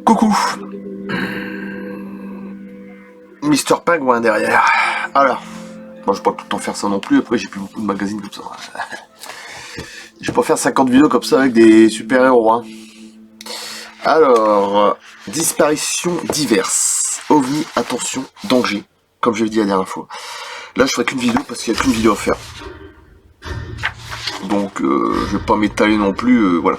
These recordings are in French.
Coucou, Mister Pingouin derrière. Alors, bon, je peux pas tout le temps faire ça non plus, après j'ai plus beaucoup de magazines comme ça. Je peux pas faire 50 vidéos comme ça avec des super-héros. Hein. Alors, disparitions diverses. OVNI, attention, danger, comme je l'ai dit la dernière fois. Là, je ferai qu'une vidéo parce qu'il n'y a qu'une vidéo à faire. Donc, je vais pas m'étaler non plus, voilà.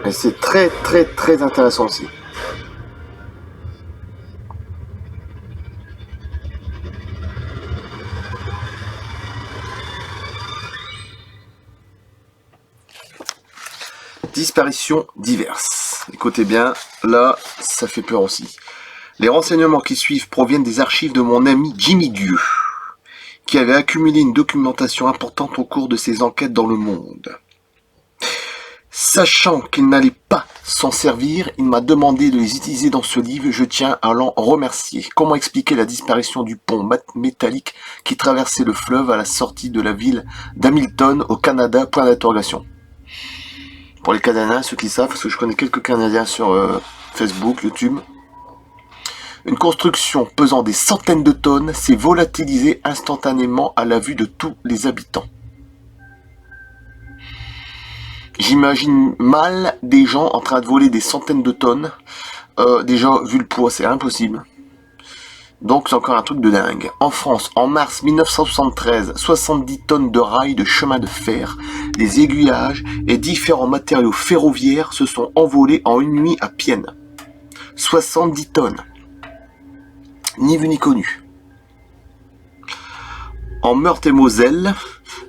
Et c'est très intéressant aussi. Disparitions diverses. Écoutez bien, là, ça fait peur aussi. Les renseignements qui suivent proviennent des archives de mon ami Jimmy Dieu, qui avait accumulé une documentation importante au cours de ses enquêtes dans le monde. Sachant qu'il n'allait pas s'en servir, il m'a demandé de les utiliser dans ce livre, je tiens à l'en remercier. Comment expliquer la disparition du pont métallique qui traversait le fleuve à la sortie de la ville d'Hamilton au Canada, point d'interrogation. Pour les Canadiens, ceux qui savent, parce que je connais quelques Canadiens sur Facebook, YouTube. Une construction pesant des centaines de tonnes s'est volatilisée instantanément à la vue de tous les habitants. J'imagine mal des gens en train de voler des centaines de tonnes. Déjà, vu le poids, c'est impossible. Donc, c'est encore un truc de dingue. En France, en mars 1973, 70 tonnes de rails de chemin de fer, des aiguillages et différents matériaux ferroviaires se sont envolés en une nuit à Pienne. 70 tonnes. Ni vu ni connu. En Meurthe-et-Moselle,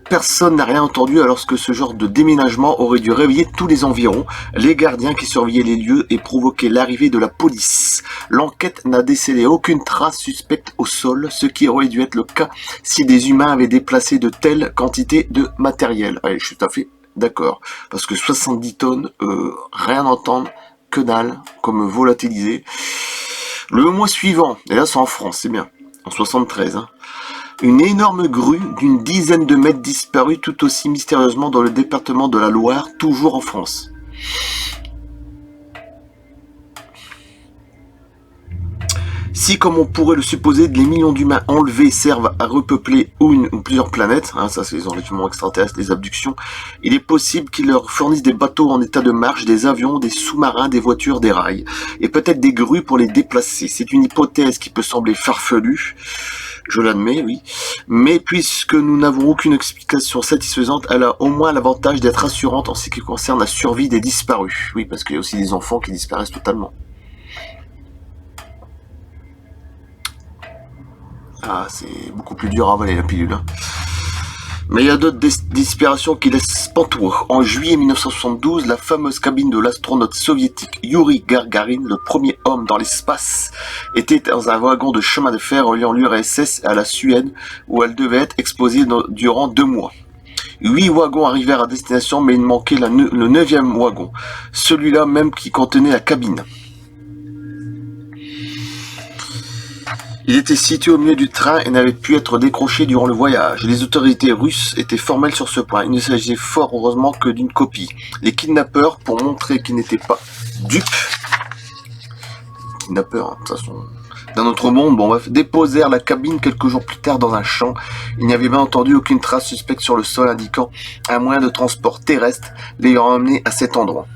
personne n'a rien entendu alors que ce genre de déménagement aurait dû réveiller tous les environs, les gardiens qui surveillaient les lieux et provoquer l'arrivée de la police. L'enquête n'a décelé aucune trace suspecte au sol, ce qui aurait dû être le cas si des humains avaient déplacé de telles quantités de matériel. Allez, je suis tout à fait d'accord, parce que 70 tonnes, rien entendre, que dalle, comme volatilisé. Le mois suivant, et là c'est en France, c'est bien, en 73, hein, une énorme grue d'une dizaine de mètres disparue tout aussi mystérieusement dans le département de la Loire, toujours en France. Si, comme on pourrait le supposer, les millions d'humains enlevés servent à repeupler une ou plusieurs planètes, hein, ça c'est les enlèvements extraterrestres, les abductions, il est possible qu'ils leur fournissent des bateaux en état de marche, des avions, des sous-marins, des voitures, des rails, et peut-être des grues pour les déplacer. C'est une hypothèse qui peut sembler farfelue, je l'admets, oui, mais puisque nous n'avons aucune explication satisfaisante, elle a au moins l'avantage d'être rassurante en ce qui concerne la survie des disparus. Oui, parce qu'il y a aussi des enfants qui disparaissent totalement. Ah, c'est beaucoup plus dur à avaler la pilule. Hein. Mais il y a d'autres disparitions qui laissent pantois. En juillet 1972, la fameuse cabine de l'astronaute soviétique Yuri Gagarin, le premier homme dans l'espace, était dans un wagon de chemin de fer reliant l'URSS à la Suède, où elle devait être exposée durant 2 mois. 8 wagons arrivèrent à destination, mais il manquait le 9e wagon, celui-là même qui contenait la cabine. Il était situé au milieu du train et n'avait pu être décroché durant le voyage. Les autorités russes étaient formelles sur ce point. Il ne s'agissait fort heureusement que d'une copie. Les kidnappeurs, pour montrer qu'ils n'étaient pas dupes, kidnappeurs, hein, de toute façon, d'un autre monde, bon bref, déposèrent la cabine quelques jours plus tard dans un champ. Il n'y avait bien entendu aucune trace suspecte sur le sol indiquant un moyen de transport terrestre l'ayant amené à cet endroit.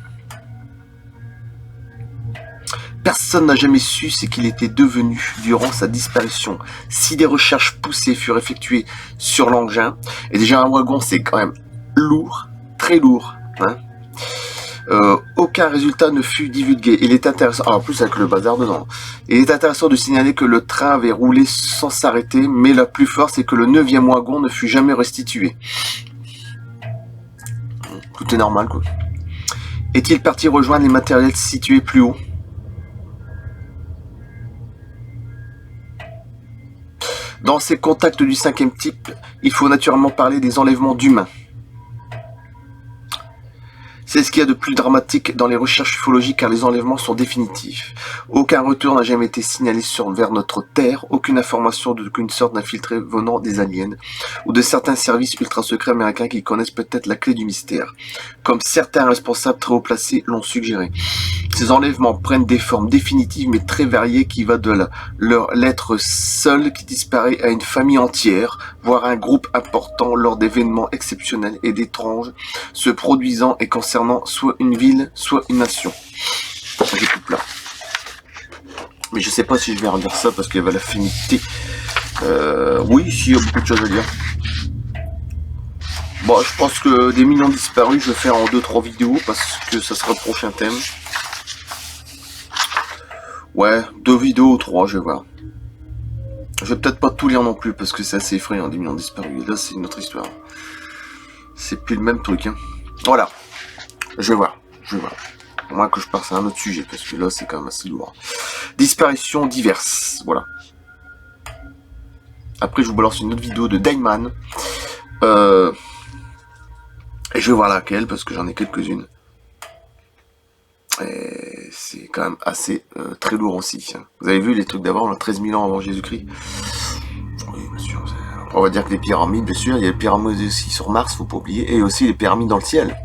Personne n'a jamais su ce qu'il était devenu durant sa disparition. Si des recherches poussées furent effectuées sur l'engin, et déjà un wagon c'est quand même lourd, très lourd, hein, aucun résultat ne fut divulgué. Il est intéressant, en plus avec le bazar dedans, il est intéressant de signaler que le train avait roulé sans s'arrêter, mais la plus forte c'est que le 9e wagon ne fut jamais restitué. Tout est normal quoi. Est-il parti rejoindre les matériels situés plus haut ? Dans ces contacts du 5e type, il faut naturellement parler des enlèvements d'humains. C'est ce qu'il y a de plus dramatique dans les recherches ufologiques car les enlèvements sont définitifs. Aucun retour n'a jamais été signalé vers notre Terre, aucune information d'aucune sorte n'a filtré venant des aliens ou de certains services ultra secrets américains qui connaissent peut-être la clé du mystère, comme certains responsables très haut placés l'ont suggéré. Ces enlèvements prennent des formes définitives mais très variées qui va de l'être seul qui disparaît à une famille entière, voire un groupe important lors d'événements exceptionnels et d'étranges se produisant et concernant soit une ville, soit une nation. J'ai tout plat. Mais je sais pas si je vais redire ça parce qu'il y avait l'affinité. Oui, si, il y a beaucoup de choses à dire. Bon, je pense que des millions disparus, je vais faire en 2-3 vidéos parce que ça sera le prochain thème. Ouais, 2 vidéos ou 3, je vais voir. Je vais peut-être pas tout lire non plus parce que c'est assez effrayant, des millions disparus. Et là, c'est une autre histoire. C'est plus le même truc, hein. Voilà. Je vais voir. Moi que je passe à un autre sujet parce que là, c'est quand même assez lourd. Disparitions diverses. Voilà. Après, je vous balance une autre vidéo de Dayman. Et je vais voir laquelle parce que j'en ai quelques-unes. Et c'est quand même assez très lourd aussi. Vous avez vu les trucs d'avant, 13 000 ans avant Jésus-Christ. Oui, bien sûr. On va dire que les pyramides, bien sûr, il y a les pyramides aussi sur Mars, faut pas oublier, et aussi les pyramides dans le ciel.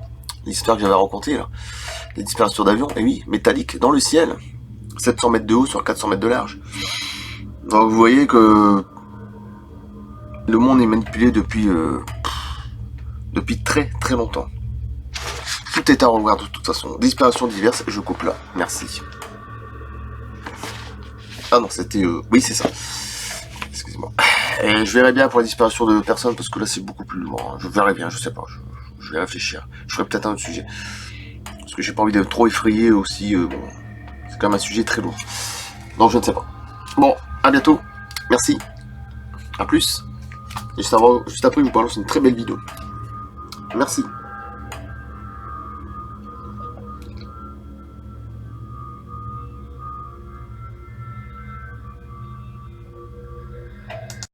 L'histoire que j'avais racontée là. Les disparitions d'avions, et oui, métalliques dans le ciel. 700 mètres de haut sur 400 mètres de large. Donc vous voyez que le monde est manipulé depuis très très longtemps. Tout est à revoir de toute façon. Disparitions diverses, je coupe là. Merci. Ah non, c'était... Oui, c'est ça. Excusez-moi. Et je verrai bien pour la disparition de personnes, parce que là, c'est beaucoup plus lourd. Je verrai bien, je sais pas. Je vais réfléchir. Je ferai peut-être un autre sujet. Parce que j'ai pas envie d'être trop effrayé aussi. Bon, c'est quand même un sujet très lourd. Donc, je ne sais pas. Bon, à bientôt. Merci. À plus. Juste après, je vous balance une très belle vidéo. Merci.